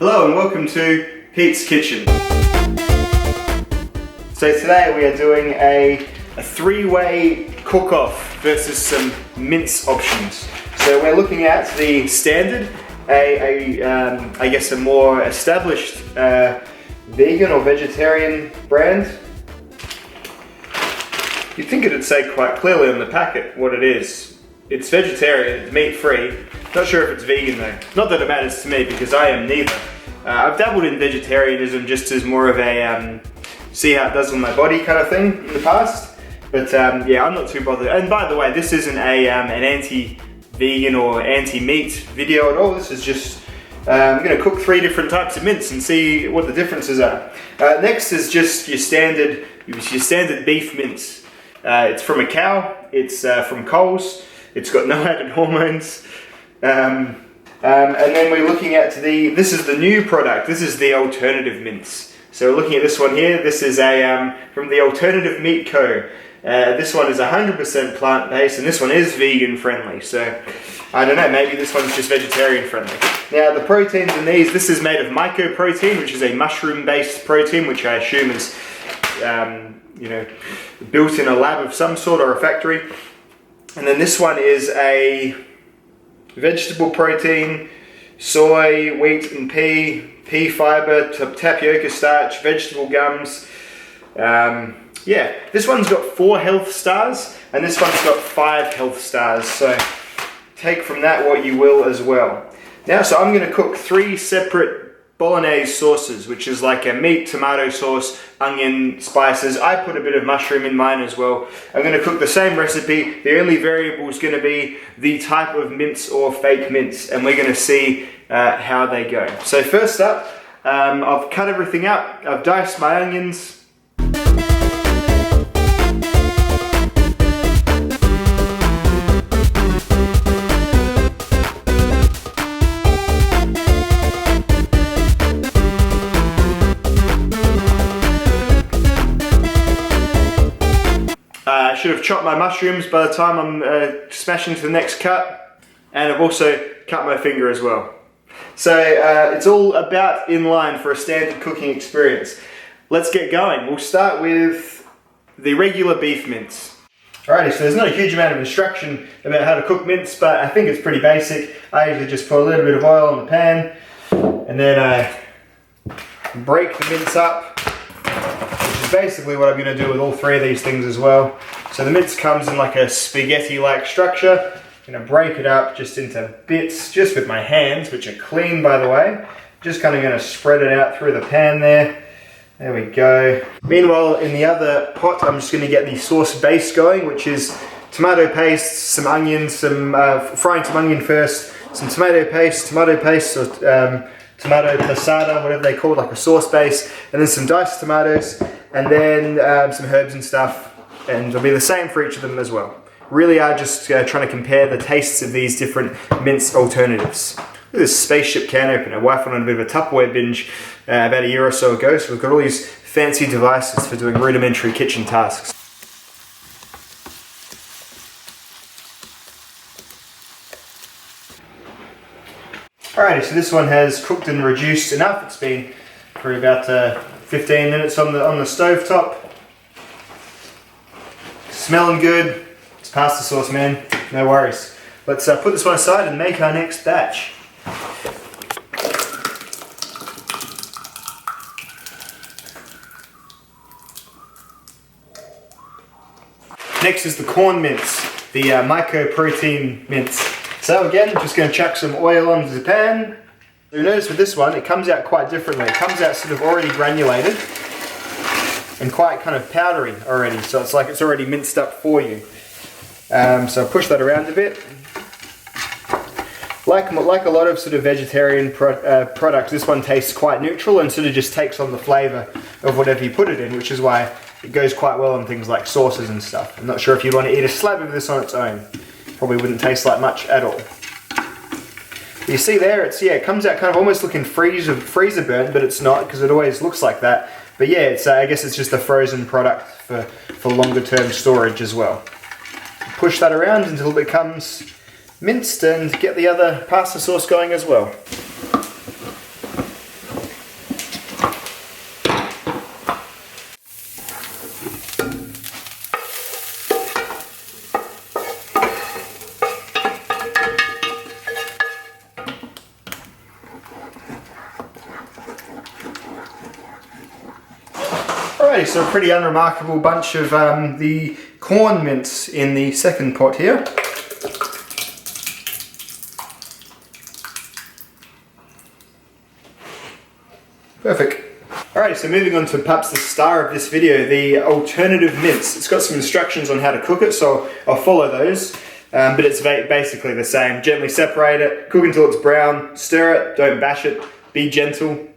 Hello and welcome to Pete's Kitchen. So today we are doing a three-way cook-off versus some mince options. So we're looking at the standard, I guess a more established vegan or vegetarian brand. You'd think it'd say quite clearly on the packet what it is. It's vegetarian, it's meat-free. Not sure if it's vegan though. Not that it matters to me because I am neither. I've dabbled in vegetarianism just as more of a see how it does on my body kind of thing in the past. But yeah, I'm not too bothered. And by the way, this isn't an anti-vegan or anti-meat video at all. This is just, I'm going to cook 3 different types of mince and see what the differences are. Next is just your standard beef mince. It's from a cow, it's from Coles, it's got no added hormones. And then we're looking at this is the new product, this is the alternative mince. So we're looking at this one here, this is from the Alternative Meat Co. This one is 100% plant-based and this one is vegan friendly. So I don't know, maybe this one's just vegetarian friendly. Now the proteins in these, this is made of mycoprotein, which is a mushroom-based protein, which I assume is built in a lab of some sort or a factory. And then this one is a vegetable protein, soy, wheat and pea fiber, tapioca starch, vegetable gums. Yeah, this one's got 4 health stars and this one's got 5 health stars. So take from that what you will as well. Now, so I'm going to cook 3 separate bolognese sauces, which is like a meat, tomato sauce, onion, spices. I put a bit of mushroom in mine as well. I'm going to cook the same recipe. The only variable is going to be the type of mince or fake mince, and we're going to see how they go. So first up, I've cut everything up. I've diced my onions. I should have chopped my mushrooms by the time I'm smashing to the next cut, and I've also cut my finger as well. So it's all about in line for a standard cooking experience. Let's get going. We'll start with the regular beef mince. Alrighty, so there's not a huge amount of instruction about how to cook mince, but I think it's pretty basic. I usually just put a little bit of oil on the pan, and then I break the mince up, which is basically what I'm going to do with all 3 of these things as well. So the mince comes in like a spaghetti-like structure. I'm going to break it up just into bits, just with my hands, which are clean by the way. Just kind of going to spread it out through the pan there. There we go. Meanwhile, in the other pot, I'm just going to get the sauce base going, which is tomato paste, some onions, frying some onion first, some tomato paste, or tomato passata, whatever they call it, like a sauce base, and then some diced tomatoes, and then some herbs and stuff. And it'll be the same for each of them as well. Really are just trying to compare the tastes of these different mince alternatives. Look at this spaceship can opener. Wife went on a bit of a Tupperware binge about a year or so ago, so we've got all these fancy devices for doing rudimentary kitchen tasks. Alrighty, so this one has cooked and reduced enough. It's been for about 15 minutes on the stove top. Smelling good. It's pasta sauce, man. No worries. Let's put this one aside and make our next batch. Next is the corn mince, the mycoprotein mince. So again, just going to chuck some oil onto the pan. You'll notice with this one, it comes out quite differently. It comes out sort of already granulated and quite kind of powdery already, so it's like it's already minced up for you. So push that around a bit. Like a lot of sort of vegetarian products, this one tastes quite neutral and sort of just takes on the flavour of whatever you put it in, which is why it goes quite well on things like sauces and stuff. I'm not sure if you'd want to eat a slab of this on its own. Probably wouldn't taste like much at all. You see there, it comes out kind of almost looking freezer burnt, but it's not because it always looks like that. But yeah, I guess it's just a frozen product for longer term storage as well. Push that around until it becomes minced and get the other pasta sauce going as well. Alrighty, so a pretty unremarkable bunch of the corn mince in the second pot here. Perfect. Alright, so moving on to perhaps the star of this video, the alternative mince. It's got some instructions on how to cook it, so I'll follow those. But it's basically the same. Gently separate it, cook until it's brown, stir it, don't bash it, be gentle.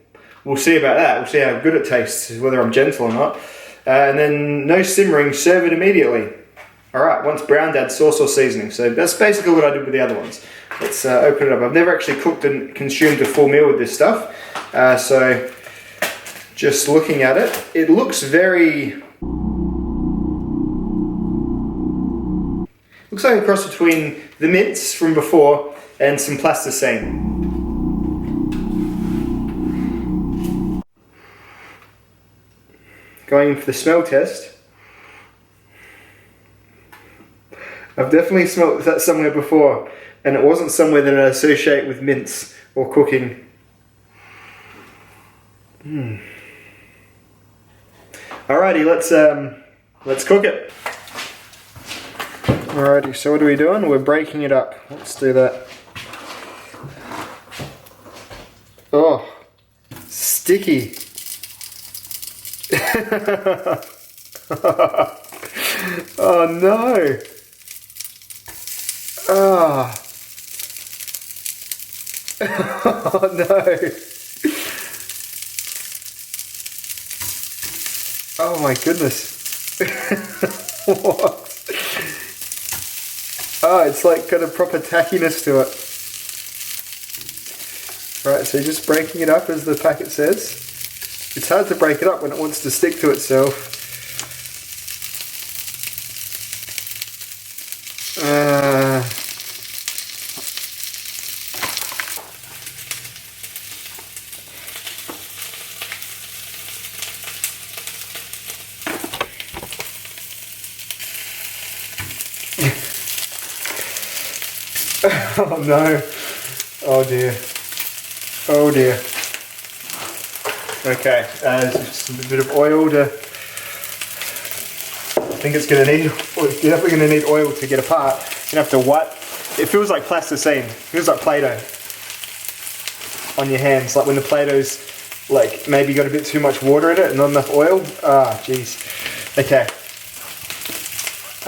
We'll see about that. We'll see how good it tastes, whether I'm gentle or not. And then no simmering, serve it immediately. Alright, once browned, add sauce or seasoning. So that's basically what I did with the other ones. Let's open it up. I've never actually cooked and consumed a full meal with this stuff. So just looking at it, it looks very... looks like a cross between the mince from before and some plasticine. Going in for the smell test. I've definitely smelled that somewhere before, and it wasn't somewhere that I associate with mince or cooking. Alrighty, let's cook it. Alrighty, so what are we doing? We're breaking it up. Let's do that. Oh, sticky. Oh no. Oh. Oh no. Oh my goodness. What? Oh, it's like got a proper tackiness to it. Right, so you're just breaking it up as the packet says. It's hard to break it up when it wants to stick to itself. Oh no. Oh dear. Oh dear. Okay, just a bit of oil to... I think it's going to need... You're definitely going to need oil to get apart. You're going to have to wipe... It feels like plasticine. It feels like Play-Doh on your hands. Like when the Play-Doh's like maybe got a bit too much water in it and not enough oil. Ah, jeez. Okay.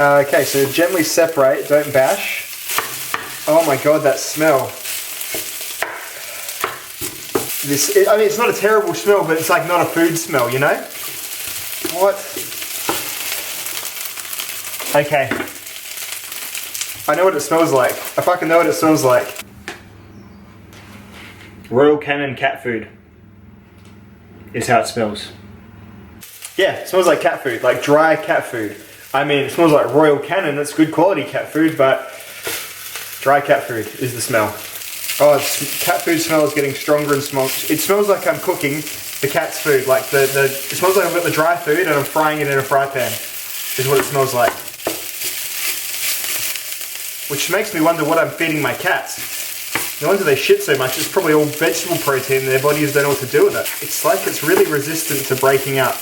Okay, so gently separate, don't bash. Oh my god, that smell. I mean, it's not a terrible smell, but it's like not a food smell, you know? What? Okay. I know what it smells like. I fucking know what it smells like. Royal Canin cat food is how it smells. Yeah, it smells like cat food, like dry cat food. I mean, it smells like Royal Canin, it's good quality cat food, but dry cat food is the smell. Oh, cat food smell is getting stronger and stronger. It smells like I'm cooking the cat's food. Like it smells like I've got the dry food and I'm frying it in a fry pan. Is what it smells like. Which makes me wonder what I'm feeding my cats. No wonder they shit so much. It's probably all vegetable protein. Their bodies don't know what to do with it. It's like it's really resistant to breaking up.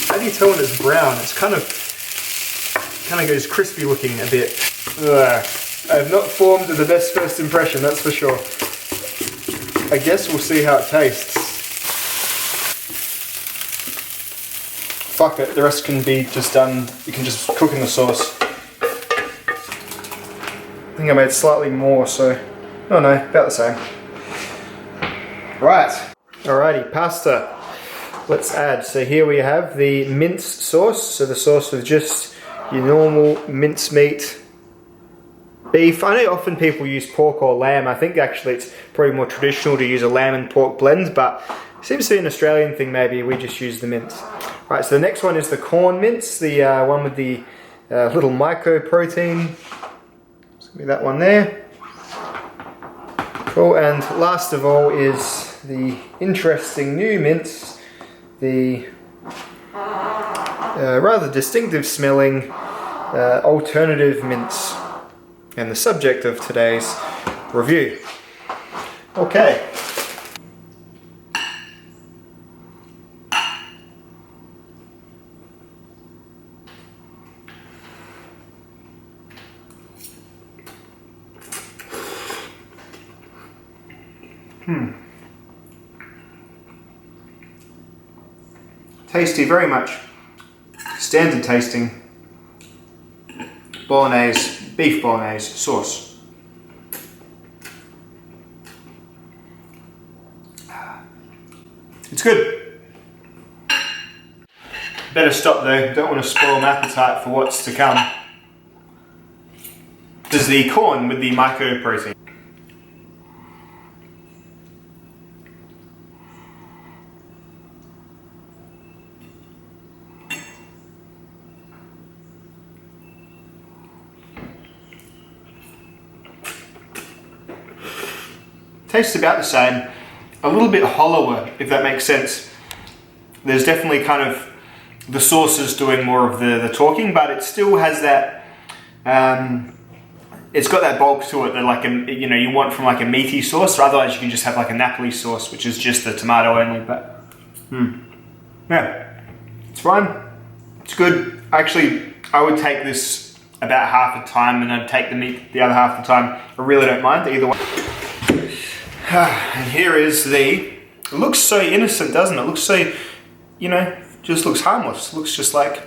How do you tell when it's brown? It's kind of goes crispy looking a bit. Ugh. I have not formed the best first impression, that's for sure. I guess we'll see how it tastes. Fuck it, the rest can be just done, you can just cook in the sauce. I think I made slightly more, so, oh no, about the same. Right, alrighty, pasta. Let's add, so here we have the mince sauce, so the sauce with just your normal mincemeat, beef. I know often people use pork or lamb. I think actually it's probably more traditional to use a lamb and pork blend, but it seems to be an Australian thing maybe. We just use the mince. Right, so the next one is the corn mince, the one with the little mycoprotein. It's going to be that one there. Cool, and last of all is the interesting new mince, the rather distinctive smelling alternative mince, and the subject of today's review. Okay. Tasty, very much standard tasting bolognese, beef bolognese sauce. It's good. Better stop though, don't want to spoil my appetite for what's to come. This is the corn with the mycoprotein. Tastes about the same, a little bit hollower, if that makes sense. There's definitely kind of the sauces doing more of the talking, but it still has that. It's got that bulk to it that like you want from like a meaty sauce. Or otherwise, you can just have like a Napoli sauce, which is just the tomato only. But yeah, it's fine. It's good. Actually, I would take this about half the time, and I'd take the meat the other half the time. I really don't mind either way. And here is it looks so innocent, doesn't it? It looks so, just looks harmless. It looks just like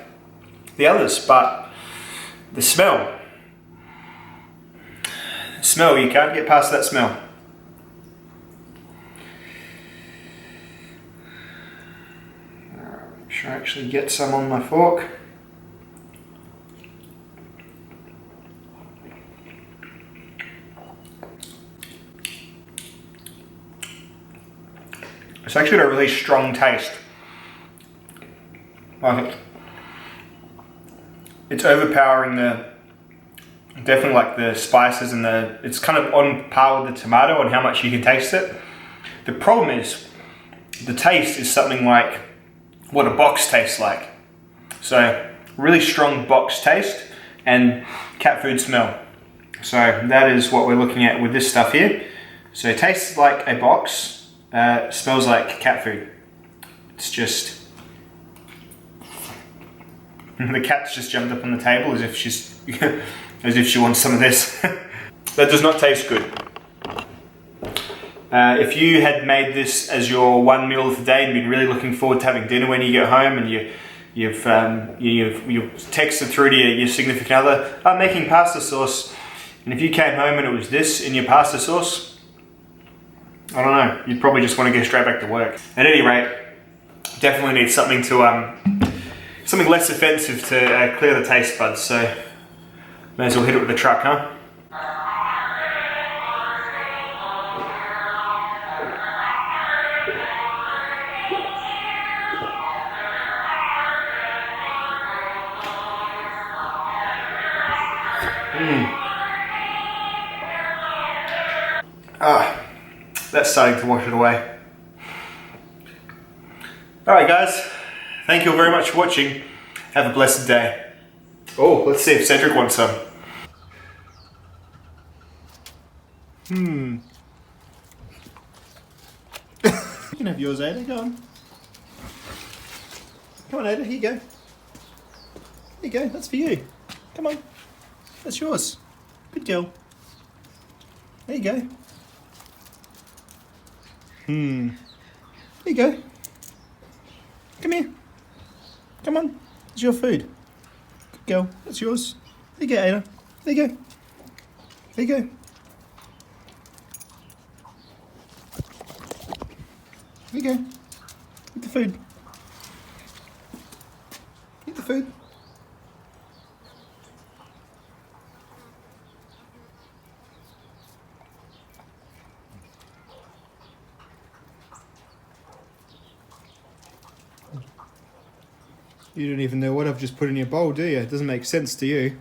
the others, but the smell, you can't get past that smell. Make sure I actually get some on my fork. It's actually got a really strong taste. Like it's overpowering definitely like the spices and it's kind of on par with the tomato and how much you can taste it. The problem is, the taste is something like what a box tastes like. So really strong box taste and cat food smell. So that is what we're looking at with this stuff here. So it tastes like a box. Smells like cat food. It's just... The cat's just jumped up on the table as if she wants some of this. That does not taste good. If you had made this as your one meal of the day and been really looking forward to having dinner when you get home, and you've texted through to your significant other, I'm making pasta sauce, and if you came home and it was this in your pasta sauce, I don't know, you'd probably just want to go straight back to work. At any rate, definitely need something to something less offensive to clear the taste buds, so may as well hit it with the truck, huh? That's starting to wash it away. Alright guys, thank you all very much for watching. Have a blessed day. Oh, let's see if Cedric wants some. You can have yours, Ada, go on. Come on, Ada, here you go. Here you go, that's for you. Come on, that's yours. Good girl. There you go. There you go. Come here. Come on. It's your food. Good girl. That's yours. There you go, Ada. There you go. There you go. There you go. Eat the food. Eat the food. You don't even know what I've just put in your bowl, do you? It doesn't make sense to you.